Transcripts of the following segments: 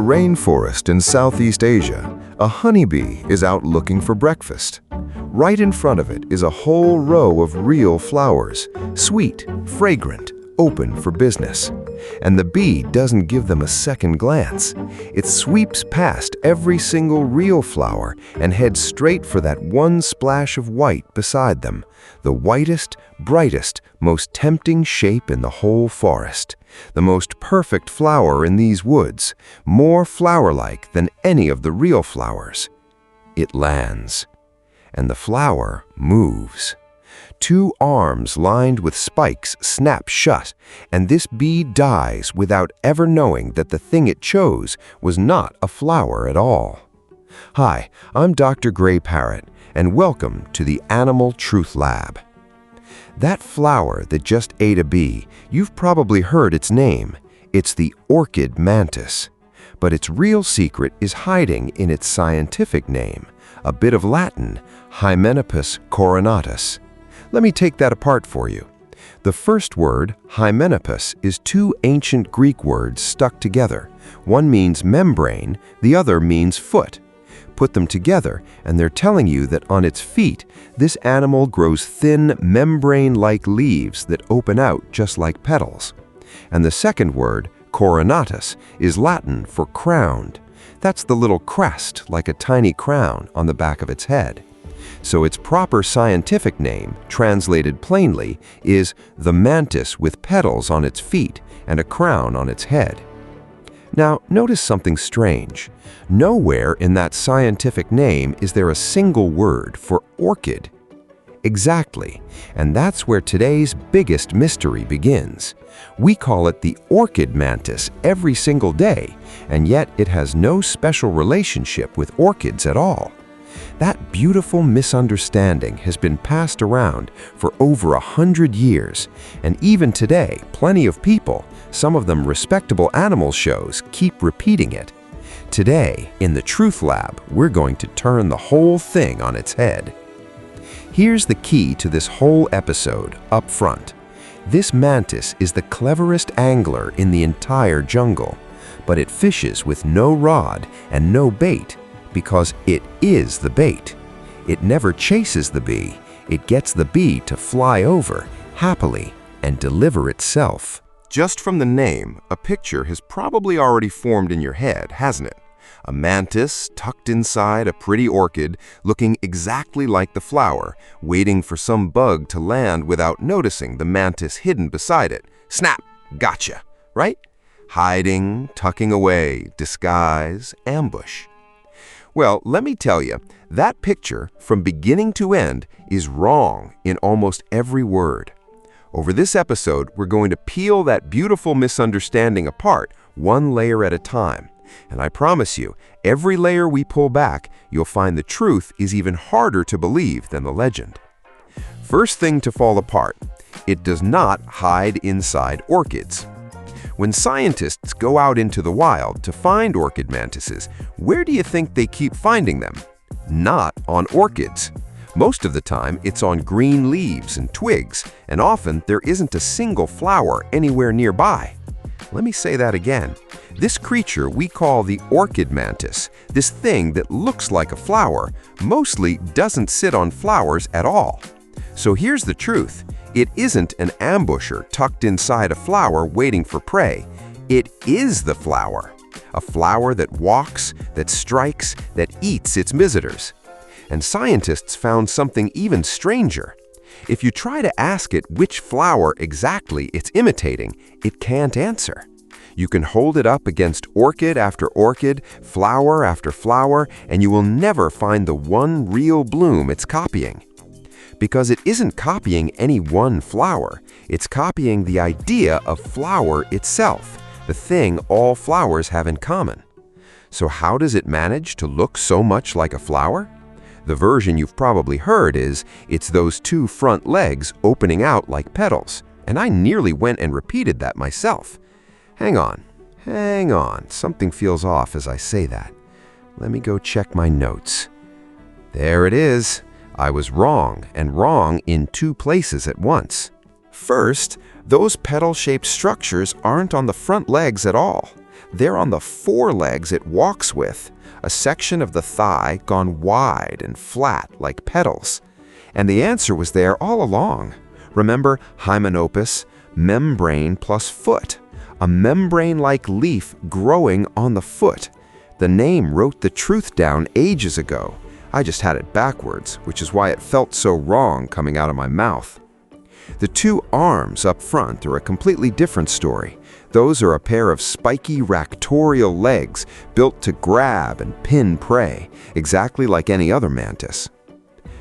rainforest in Southeast Asia, a honeybee is out looking for breakfast. Right in front of it is a whole row of real flowers, sweet, fragrant, open for business. And the bee doesn't give them a second glance. It sweeps past every single real flower and heads straight for that one splash of white beside them, the whitest, brightest, most tempting shape in the whole forest. The most perfect flower in these woods, more flower-like than any of the real flowers. It lands, and the flower moves. Two arms lined with spikes snap shut, and this bee dies without ever knowing that the thing it chose was not a flower at all. Hi, I'm Dr. Gray Parrot, and welcome to the Animal Truth Lab. That flower that just ate a bee, you've probably heard its name. It's the Orchid Mantis. But its real secret is hiding in its scientific name, a bit of Latin, Hymenopus coronatus. Let me take that apart for you. The first word, Hymenopus, is two ancient Greek words stuck together. One means membrane, the other means foot. Put them together, and they're telling you that on its feet, this animal grows thin, membrane-like leaves that open out just like petals. And the second word, coronatus, is Latin for crowned. That's the little crest, like a tiny crown, on the back of its head. So its proper scientific name, translated plainly, is the mantis with petals on its feet and a crown on its head. Now, notice something strange. Nowhere in that scientific name is there a single word for orchid. Exactly, and that's where today's biggest mystery begins. We call it the orchid mantis every single day, and yet it has no special relationship with orchids at all. That beautiful misunderstanding has been passed around for over 100 years, and even today, plenty of people, some of them respectable animal shows, keep repeating it. Today, in the Truth Lab, we're going to turn the whole thing on its head. Here's the key to this whole episode, up front. This mantis is the cleverest angler in the entire jungle, but it fishes with no rod and no bait because it is the bait. It never chases the bee. It gets the bee to fly over, happily, and deliver itself. Just from the name, a picture has probably already formed in your head, hasn't it? A mantis tucked inside a pretty orchid, looking exactly like the flower, waiting for some bug to land without noticing the mantis hidden beside it. Snap! Gotcha! Right? Hiding, tucking away, disguise, ambush. Well, let me tell you, that picture, from beginning to end, is wrong in almost every word. Over this episode, we're going to peel that beautiful misunderstanding apart, one layer at a time. And I promise you, every layer we pull back, you'll find the truth is even harder to believe than the legend. First thing to fall apart, it does not hide inside orchids. When scientists go out into the wild to find orchid mantises, where do you think they keep finding them? Not on orchids. Most of the time, it's on green leaves and twigs, and often there isn't a single flower anywhere nearby. Let me say that again. This creature we call the orchid mantis, this thing that looks like a flower, mostly doesn't sit on flowers at all. So here's the truth. It isn't an ambusher tucked inside a flower waiting for prey. It is the flower. A flower that walks, that strikes, that eats its visitors. And scientists found something even stranger. If you try to ask it which flower exactly it's imitating, it can't answer. You can hold it up against orchid after orchid, flower after flower, and you will never find the one real bloom it's copying. Because it isn't copying any one flower, it's copying the idea of flower itself, the thing all flowers have in common. So how does it manage to look so much like a flower? The version you've probably heard is, it's those two front legs opening out like petals, and I nearly went and repeated that myself. Hang on, something feels off as I say that. Let me go check my notes. There it is. I was wrong, and wrong in two places at once. First, those petal-shaped structures aren't on the front legs at all. They're on the forelegs it walks with, a section of the thigh gone wide and flat like petals. And the answer was there all along. Remember Hymenopus, membrane plus foot, a membrane-like leaf growing on the foot. The name wrote the truth down ages ago. I just had it backwards, which is why it felt so wrong coming out of my mouth. The two arms up front are a completely different story. Those are a pair of spiky ractorial legs built to grab and pin prey, exactly like any other mantis.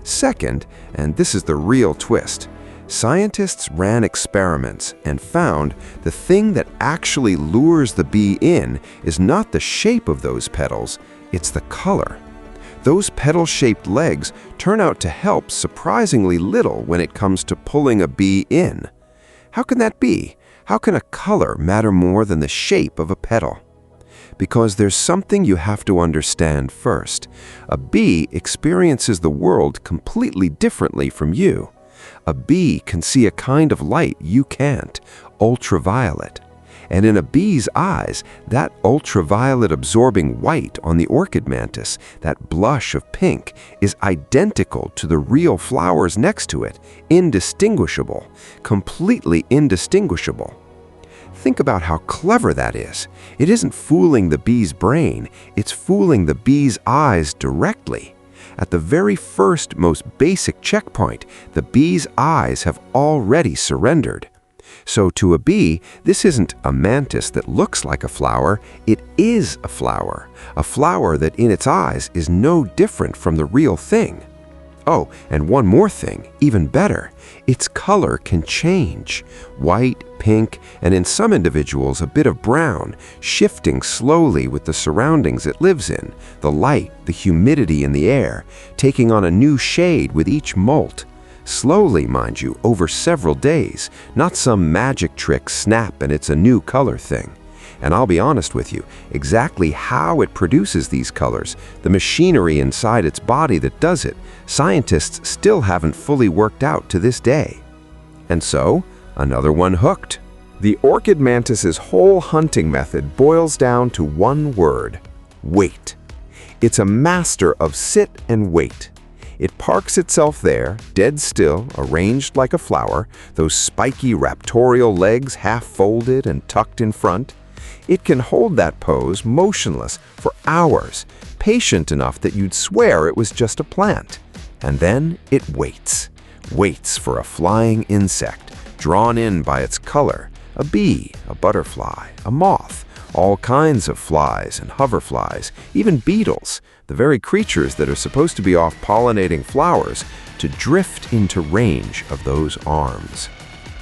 Second, and this is the real twist, scientists ran experiments and found the thing that actually lures the bee in is not the shape of those petals, it's the color. Those petal-shaped legs turn out to help surprisingly little when it comes to pulling a bee in. How can that be? How can a color matter more than the shape of a petal? Because there's something you have to understand first. A bee experiences the world completely differently from you. A bee can see a kind of light you can't, ultraviolet. And in a bee's eyes, that ultraviolet absorbing white on the orchid mantis, that blush of pink, is identical to the real flowers next to it, indistinguishable, completely indistinguishable. Think about how clever that is. It isn't fooling the bee's brain, it's fooling the bee's eyes directly. At the very first, most basic checkpoint, the bee's eyes have already surrendered. So to a bee, this isn't a mantis that looks like a flower, it is a flower that in its eyes is no different from the real thing. Oh, and one more thing, even better, its color can change. White, pink, and in some individuals a bit of brown, shifting slowly with the surroundings it lives in, the light, the humidity in the air, taking on a new shade with each molt. Slowly, mind you, over several days, not some magic trick snap and it's a new color thing. And I'll be honest with you, exactly how it produces these colors, the machinery inside its body that does it, scientists still haven't fully worked out to this day. And so, another one hooked. The orchid mantis's whole hunting method boils down to one word: wait. It's a master of sit and wait. It parks itself there, dead still, arranged like a flower, those spiky raptorial legs half folded and tucked in front. It can hold that pose motionless for hours, patient enough that you'd swear it was just a plant. And then it waits for a flying insect, drawn in by its color, a bee, a butterfly, a moth, all kinds of flies and hoverflies, even beetles, the very creatures that are supposed to be off pollinating flowers, to drift into range of those arms.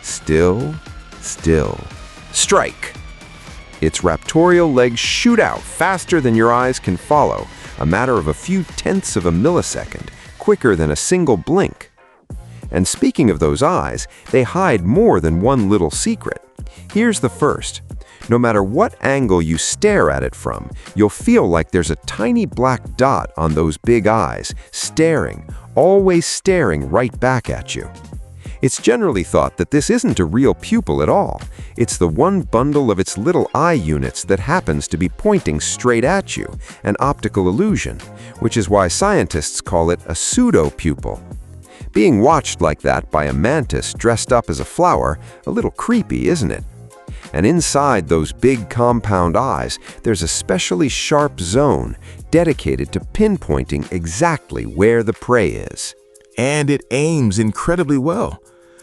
Still, strike! Its raptorial legs shoot out faster than your eyes can follow, a matter of a few tenths of a millisecond, quicker than a single blink. And speaking of those eyes, they hide more than one little secret. Here's the first. No matter what angle you stare at it from, you'll feel like there's a tiny black dot on those big eyes, staring, always staring right back at you. It's generally thought that this isn't a real pupil at all. It's the one bundle of its little eye units that happens to be pointing straight at you, an optical illusion, which is why scientists call it a pseudo-pupil. Being watched like that by a mantis dressed up as a flower, a little creepy, isn't it? And inside those big compound eyes, there's a specially sharp zone dedicated to pinpointing exactly where the prey is. And it aims incredibly well.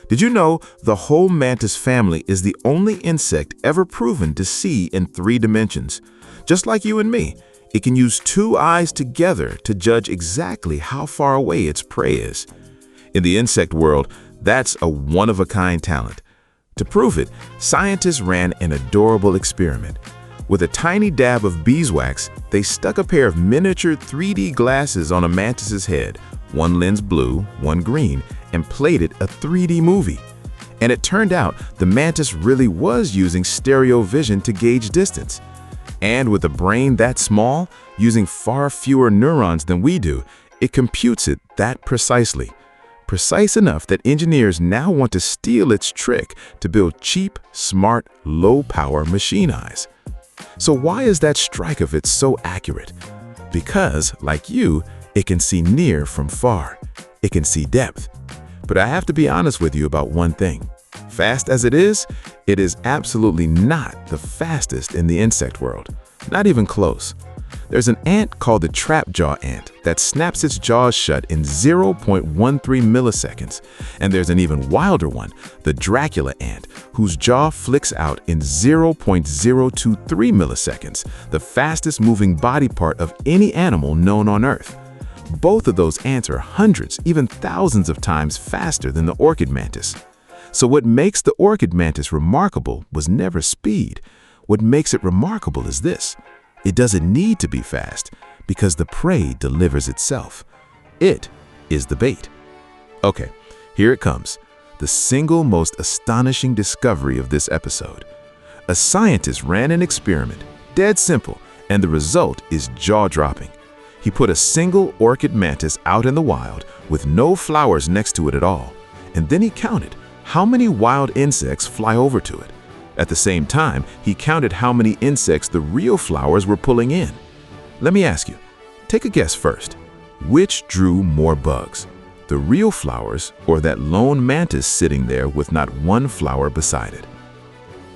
Did you know the whole mantis family is the only insect ever proven to see in 3 dimensions? Just like you and me, it can use 2 eyes together to judge exactly how far away its prey is. In the insect world, that's a one-of-a-kind talent. To prove it, scientists ran an adorable experiment. With a tiny dab of beeswax, they stuck a pair of miniature 3D glasses on a mantis's head, one lens blue, one green, and played it a 3D movie. And it turned out the mantis really was using stereo vision to gauge distance. And with a brain that small, using far fewer neurons than we do, it computes it that precisely. Precise enough that engineers now want to steal its trick to build cheap, smart, low-power machine eyes. So why is that strike of it so accurate? Because, like you, it can see near from far. It can see depth. But I have to be honest with you about one thing. Fast as it is absolutely not the fastest in the insect world. Not even close. There's an ant called the trap-jaw ant that snaps its jaws shut in 0.13 milliseconds. And there's an even wilder one, the Dracula ant, whose jaw flicks out in 0.023 milliseconds, the fastest moving body part of any animal known on Earth. Both of those ants are hundreds, even thousands of times faster than the orchid mantis. So what makes the orchid mantis remarkable was never speed. What makes it remarkable is this. It doesn't need to be fast because the prey delivers itself. It is the bait. Okay, here it comes. The single most astonishing discovery of this episode. A scientist ran an experiment, dead simple, and the result is jaw-dropping. He put a single orchid mantis out in the wild with no flowers next to it at all, and then he counted how many wild insects fly over to it. At the same time, he counted how many insects the real flowers were pulling in. Let me ask you, take a guess first. Which drew more bugs? The real flowers or that lone mantis sitting there with not one flower beside it?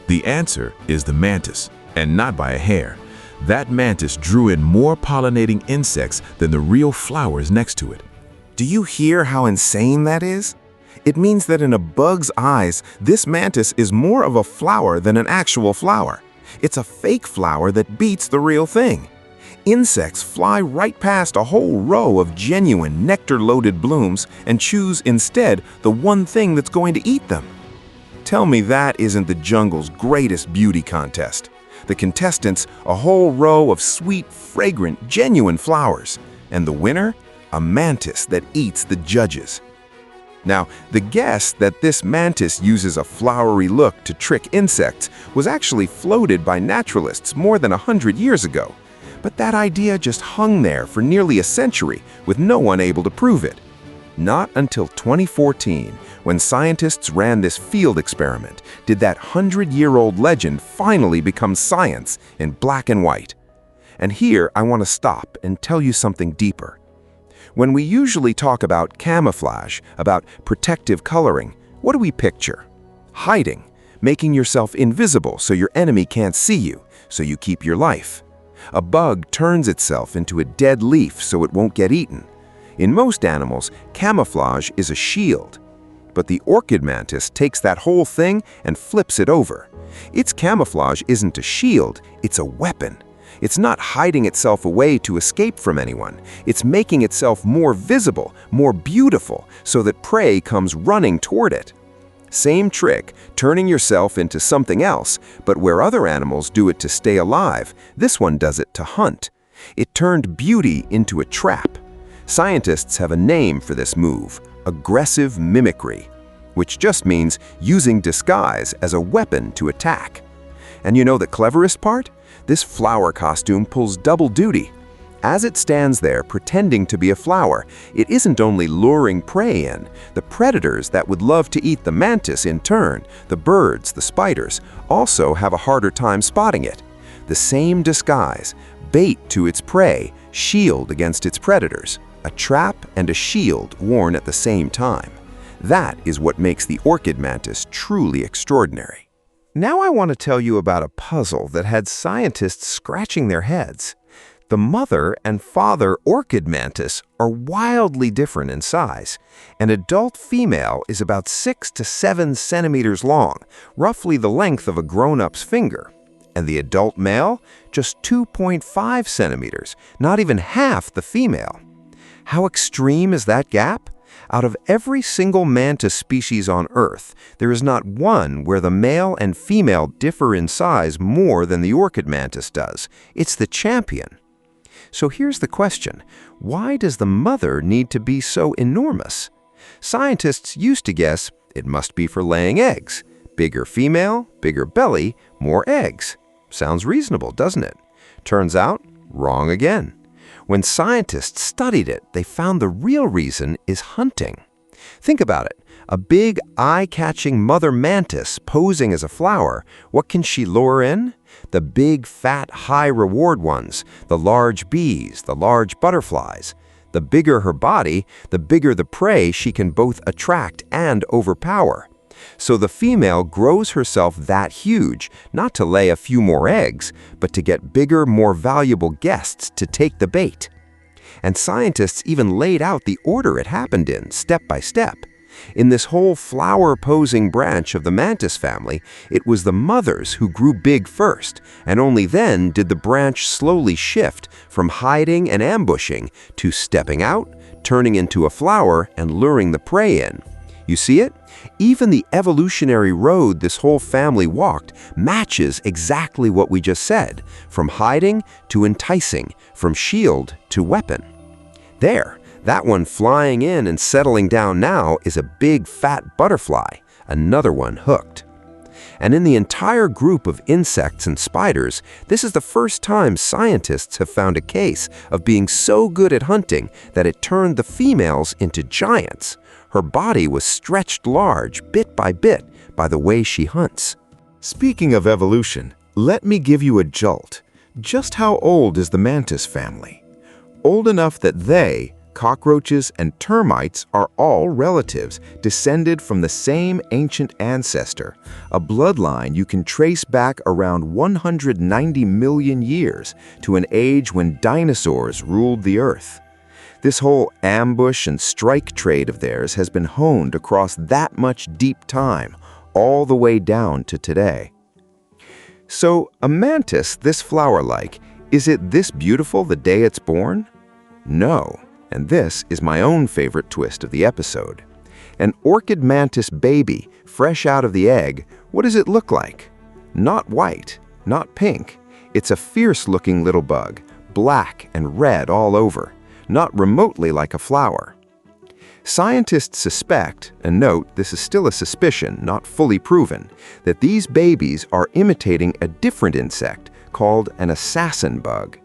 The answer is the mantis, and not by a hair. That mantis drew in more pollinating insects than the real flowers next to it. Do you hear how insane that is? It means that in a bug's eyes, this mantis is more of a flower than an actual flower. It's a fake flower that beats the real thing. Insects fly right past a whole row of genuine nectar-loaded blooms and choose instead the one thing that's going to eat them. Tell me that isn't the jungle's greatest beauty contest. The contestants, a whole row of sweet, fragrant, genuine flowers. And the winner? A mantis that eats the judges. Now, the guess that this mantis uses a flowery look to trick insects was actually floated by naturalists more than 100 years ago. But that idea just hung there for nearly a century with no one able to prove it. Not until 2014, when scientists ran this field experiment, did that 100-year-old legend finally become science in black and white. And here I want to stop and tell you something deeper. When we usually talk about camouflage, about protective coloring, what do we picture? Hiding, making yourself invisible so your enemy can't see you, so you keep your life. A bug turns itself into a dead leaf so it won't get eaten. In most animals, camouflage is a shield. But the orchid mantis takes that whole thing and flips it over. Its camouflage isn't a shield, it's a weapon. It's not hiding itself away to escape from anyone. It's making itself more visible, more beautiful, so that prey comes running toward it. Same trick, turning yourself into something else, but where other animals do it to stay alive, this one does it to hunt. It turned beauty into a trap. Scientists have a name for this move, aggressive mimicry, which just means using disguise as a weapon to attack. And you know the cleverest part? This flower costume pulls double duty. As it stands there pretending to be a flower, it isn't only luring prey in. The predators that would love to eat the mantis in turn, the birds, the spiders, also have a harder time spotting it. The same disguise, bait to its prey, shield against its predators, a trap and a shield worn at the same time. That is what makes the orchid mantis truly extraordinary. Now I want to tell you about a puzzle that had scientists scratching their heads. The mother and father orchid mantis are wildly different in size. An adult female is about 6 to 7 centimeters long, roughly the length of a grown-up's finger. And the adult male, just 2.5 centimeters, not even half the female. How extreme is that gap? Out of every single mantis species on Earth, there is not one where the male and female differ in size more than the orchid mantis does. It's the champion. So here's the question. Why does the mother need to be so enormous? Scientists used to guess it must be for laying eggs. Bigger female, bigger belly, more eggs. Sounds reasonable, doesn't it? Turns out, wrong again. When scientists studied it, they found the real reason is hunting. Think about it. A big, eye-catching mother mantis posing as a flower, what can she lure in? The big, fat, high-reward ones, the large bees, the large butterflies. The bigger her body, the bigger the prey she can both attract and overpower. So the female grows herself that huge, not to lay a few more eggs, but to get bigger, more valuable guests to take the bait. And scientists even laid out the order it happened in, step by step. In this whole flower-posing branch of the mantis family, it was the mothers who grew big first, and only then did the branch slowly shift from hiding and ambushing to stepping out, turning into a flower, and luring the prey in. You see it? Even the evolutionary road this whole family walked matches exactly what we just said, from hiding to enticing, from shield to weapon. There. That one flying in and settling down now is a big fat butterfly, another one hooked. And in the entire group of insects and spiders, this is the first time scientists have found a case of being so good at hunting that it turned the females into giants. Her body was stretched large bit by the way she hunts. Speaking of evolution, let me give you a jolt. Just how old is the mantis family? Old enough that they, cockroaches and termites, are all relatives, descended from the same ancient ancestor, a bloodline you can trace back around 190 million years to an age when dinosaurs ruled the earth. This whole ambush and strike trade of theirs has been honed across that much deep time, all the way down to today. So, a mantis this flower-like, is it this beautiful the day it's born? No. And this is my own favorite twist of the episode. An orchid mantis baby, fresh out of the egg, what does it look like? Not white, not pink. It's a fierce-looking little bug, black and red all over, not remotely like a flower. Scientists suspect, and note this is still a suspicion, not fully proven, that these babies are imitating a different insect called an assassin bug.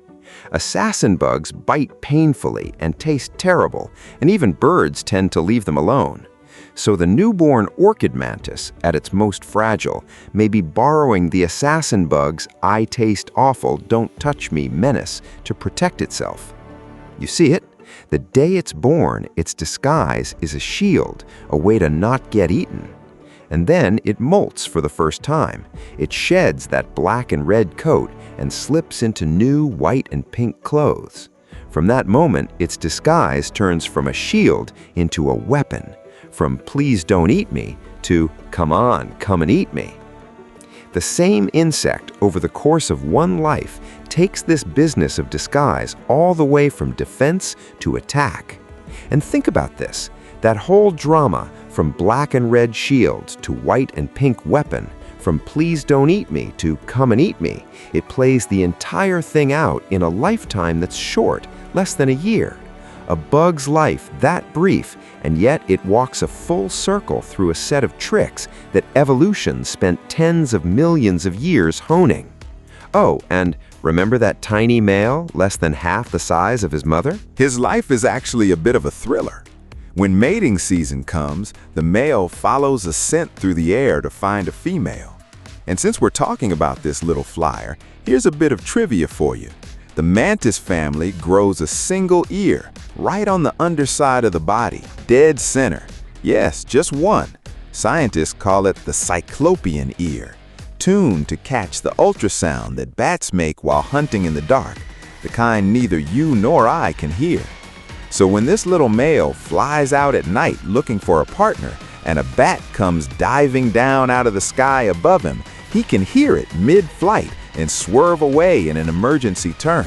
Assassin bugs bite painfully and taste terrible, and even birds tend to leave them alone. So the newborn orchid mantis, at its most fragile, may be borrowing the assassin bug's "I taste awful, don't touch me" menace to protect itself. You see it? The day it's born, its disguise is a shield, a way to not get eaten. And then it molts for the first time. It sheds that black and red coat and slips into new white and pink clothes. From that moment, its disguise turns from a shield into a weapon, from "please don't eat me" to "come on, come and eat me." The same insect, over the course of one life, takes this business of disguise all the way from defense to attack. And think about this. That whole drama, from black and red shields to white and pink weapon, from "please don't eat me" to "come and eat me," it plays the entire thing out in a lifetime that's short, less than a year. A bug's life that brief, and yet it walks a full circle through a set of tricks that evolution spent tens of millions of years honing. Oh, and remember that tiny male, less than half the size of his mother? His life is actually a bit of a thriller. When mating season comes, the male follows a scent through the air to find a female. And since we're talking about this little flyer, here's a bit of trivia for you. The mantis family grows a single ear right on the underside of the body, dead center. Yes, just one. Scientists call it the cyclopean ear, tuned to catch the ultrasound that bats make while hunting in the dark, the kind neither you nor I can hear. So when this little male flies out at night looking for a partner and a bat comes diving down out of the sky above him, he can hear it mid-flight and swerve away in an emergency turn.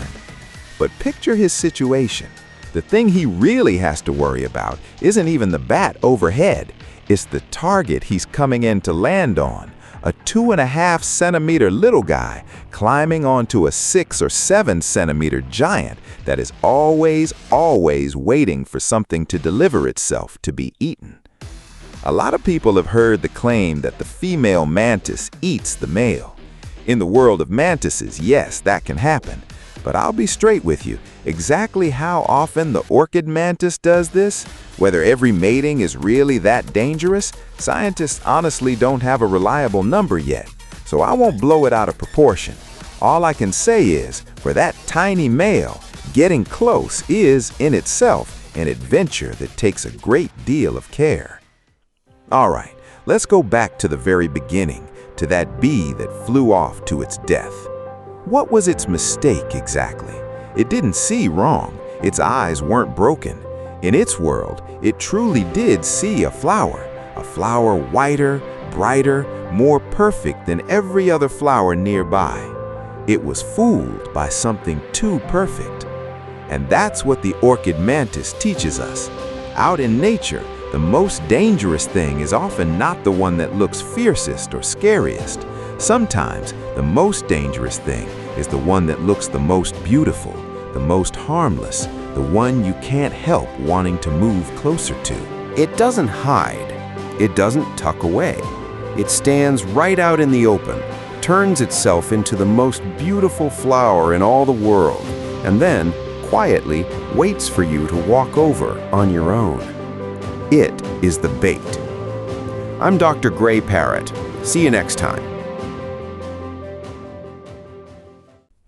But picture his situation. The thing he really has to worry about isn't even the bat overhead. It's the target he's coming in to land on, a 2.5 centimeter little guy climbing onto a 6 or 7 centimeter giant that is always waiting for something to deliver itself to be eaten. A lot of people have heard the claim that the female mantis eats the male. In the world of mantises, yes, that can happen. But I'll be straight with you. Exactly how often the orchid mantis does this, whether every mating is really that dangerous, scientists honestly don't have a reliable number yet, so I won't blow it out of proportion. All I can say is, for that tiny male, getting close is, in itself, an adventure that takes a great deal of care. Alright, let's go back to the very beginning, to that bee that flew off to its death. What was its mistake exactly? It didn't see wrong. Its eyes weren't broken. In its world, it truly did see a flower whiter, brighter, more perfect than every other flower nearby. It was fooled by something too perfect. And that's what the orchid mantis teaches us. Out in nature, the most dangerous thing is often not the one that looks fiercest or scariest. Sometimes, the most dangerous thing is the one that looks the most beautiful, the most harmless, the one you can't help wanting to move closer to. It doesn't hide. It doesn't tuck away. It stands right out in the open, turns itself into the most beautiful flower in all the world, and then, quietly, waits for you to walk over on your own. It is the bait. I'm Dr. Gray Parrot. See you next time.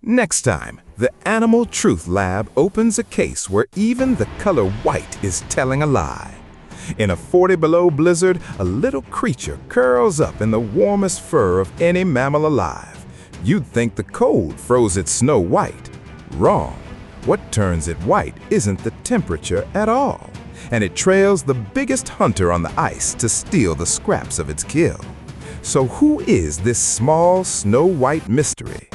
Next time, the Animal Truth Lab opens a case where even the color white is telling a lie. In a 40-below blizzard, a little creature curls up in the warmest fur of any mammal alive. You'd think the cold froze its snow white. Wrong. What turns it white isn't the temperature at all, and it trails the biggest hunter on the ice to steal the scraps of its kill. So who is this small snow white mystery?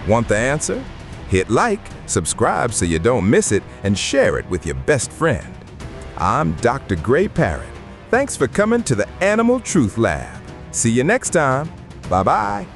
Want the answer? Hit like, subscribe so you don't miss it, and share it with your best friend. I'm Dr. Gray Parrot. Thanks for coming to the Animal Truth Lab. See you next time. Bye-bye.